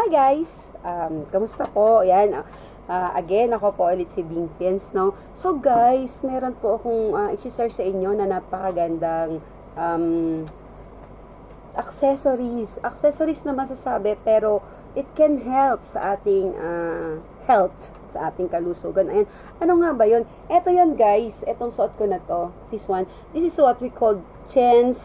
Hi guys! Kamusta po? Ayan, again, ako po ulit si Bing Tiens, no? So guys, meron po akong i-share sa inyo na napakagandang accessories. Accessories na masasabi, pero it can help sa ating health, sa ating kalusugan. Ayan, ano nga ba yun? Ito yun guys, etong suot ko na to, this one. This is what we call Tiens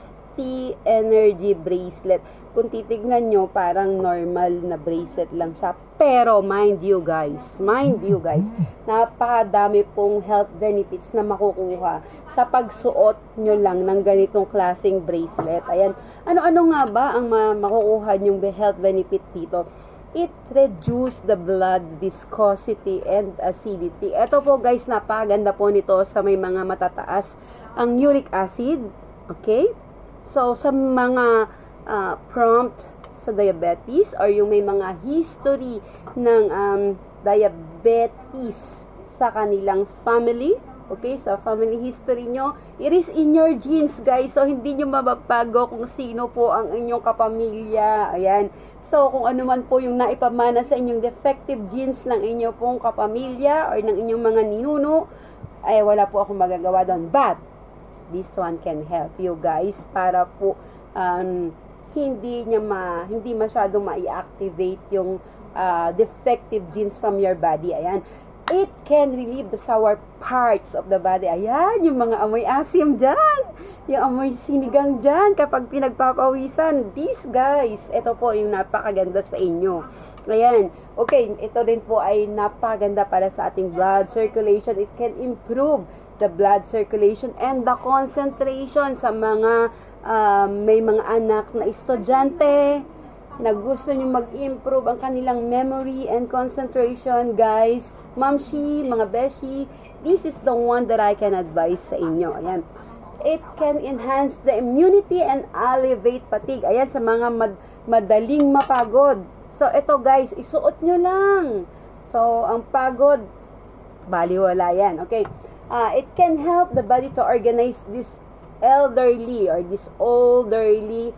Energy Bracelet. Kung titignan nyo, parang normal na bracelet lang siya. Pero, mind you guys, napakadami pong health benefits na makukuha sa pagsuot nyo lang ng ganitong klaseng bracelet. Ayan, ano-ano nga ba ang makukuha nyong health benefit dito? It reduce the blood viscosity and acidity. Ito po guys, napakaganda po nito sa may mga matataas ang uric acid. Okay? So, sa mga prompt sa diabetes or yung may mga history ng diabetes sa kanilang family, okay, sa family history nyo, it is in your genes guys, so hindi nyo mababago kung sino po ang inyong kapamilya. Ayan, so kung ano man po yung naipamana sa inyong defective genes ng inyong pong kapamilya or ng inyong mga ninuno, ay wala po akong magagawa doon, but this one can help you guys para po hindi masyadong ma-activate yung defective genes from your body. Ayan. It can relieve the sour parts of the body. Ayan, yung mga amoy asim dyan. Yung amoy sinigang dyan kapag pinagpapawisan. These guys, ito po yung napakaganda sa inyo. Ayan. Okay, ito din po ay napakaganda para sa ating blood circulation. It can improve the blood circulation and the concentration sa mga may mga anak na estudyante na gusto nyo mag-improve ang kanilang memory and concentration, guys, mamshi, mga beshi, this is the one that I can advise sa inyo. Ayan. It can enhance the immunity and alleviate fatigue. Ayan, sa mga madaling mapagod. So, ito guys, isuot nyo lang. So, ang pagod, baliwala yan. Okay. It can help the body to organize this elderly or disorderly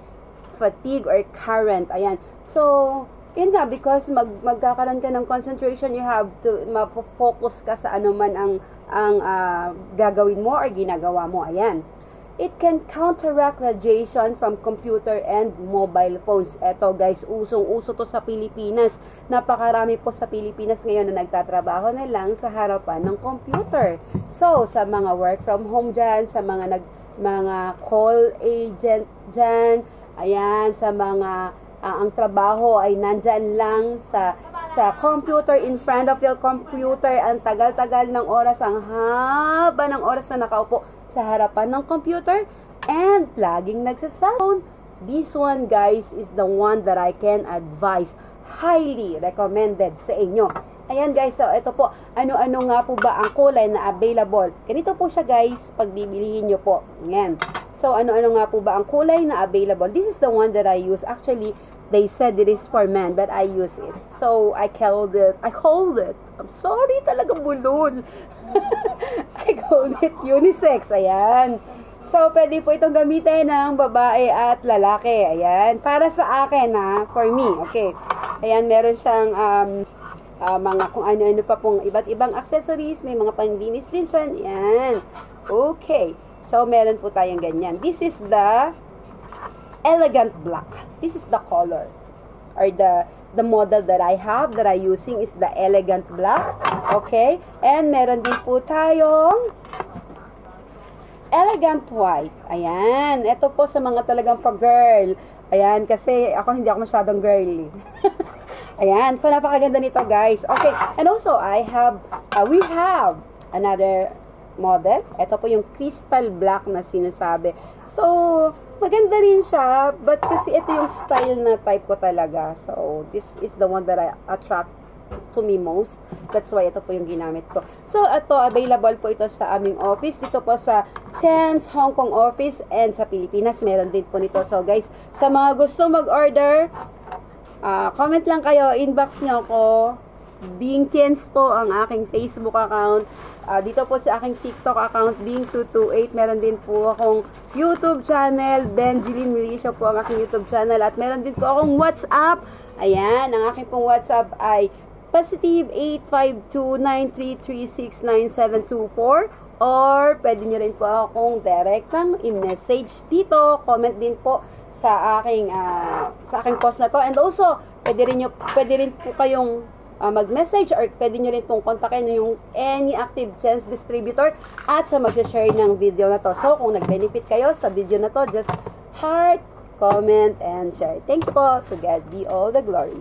fatigue or current. Ayan. So, yun nga, because magkakaroon ka ng concentration, you have to mapofocus ka sa ano man ang gagawin mo or ginagawa mo. Ayan. It can counteract radiation from computer and mobile phones. Eto guys, usong-uso to sa Pilipinas. Napakarami po sa Pilipinas ngayon na nagtatrabaho na lang sa harapan ng computer. So, sa mga work from home dyan, sa mga call agent dyan, ayan, sa mga ang trabaho ay nandyan lang sa computer, in front of your computer, ang tagal-tagal ng oras, ang haba ng oras na nakaupo sa harapan ng computer and laging nagsa-cellphone. This one guys is the one that I can advise, highly recommended sa inyo. Ayan guys, so ito po, ano-ano nga po ba ang kulay na available? Ganito po siya guys, pag bibilihin nyo po. Ayan. So, ano-ano nga po ba ang kulay na available? This is the one that I use. Actually, they said it is for men, but I use it. So, I called it. I'm sorry, talagang bulol. I called it unisex. Ayan. So, pwede po itong gamitin ng babae at lalaki. Ayan. Para sa akin, for me. Okay. Ayan, meron siyang mga kung ano-ano pa pong iba't ibang accessories, may mga panglinis din siya. Yan. Okay. So, meron po tayong ganyan. This is the elegant black. This is the color. Or the model that I have, that I using is the elegant black. Okay. And meron din po tayong elegant white. Ayan. Ito po sa mga talagang pa-girl. Ayan. Kasi hindi ako masyadong girly. Ayan, so napakaganda nito guys. Okay, and also we have another model. Ito po yung crystal black na sinasabi. So, maganda rin siya, but kasi ito yung style na type ko talaga. So, this is the one that I attract to me most. That's why ito po yung ginamit ko. So, ito, available po ito sa aming office. Dito po sa Tiens Hong Kong office and sa Pilipinas, meron din po nito. So, guys, sa mga gusto mag-order, comment lang kayo, inbox nyo ako. Bing Tiens po ang aking Facebook account. Dito po sa aking TikTok account, Bing228. Meron din po akong YouTube channel, Benjeline Milicia po ang aking YouTube channel. At meron din po akong WhatsApp. Ayan, ang aking pong WhatsApp ay positive 852-933-69724. Or, pwede nyo rin po akong direktang i-message dito. Comment din po sa aking post na to. And also, pwede rin po kayong mag-message or pwede nyo rin pong kontakin yung any active Gens distributor at sa mag-share ng video na to. So, kung nag-benefit kayo sa video na to, just heart, comment, and share. Thank you po. To God be all the glory.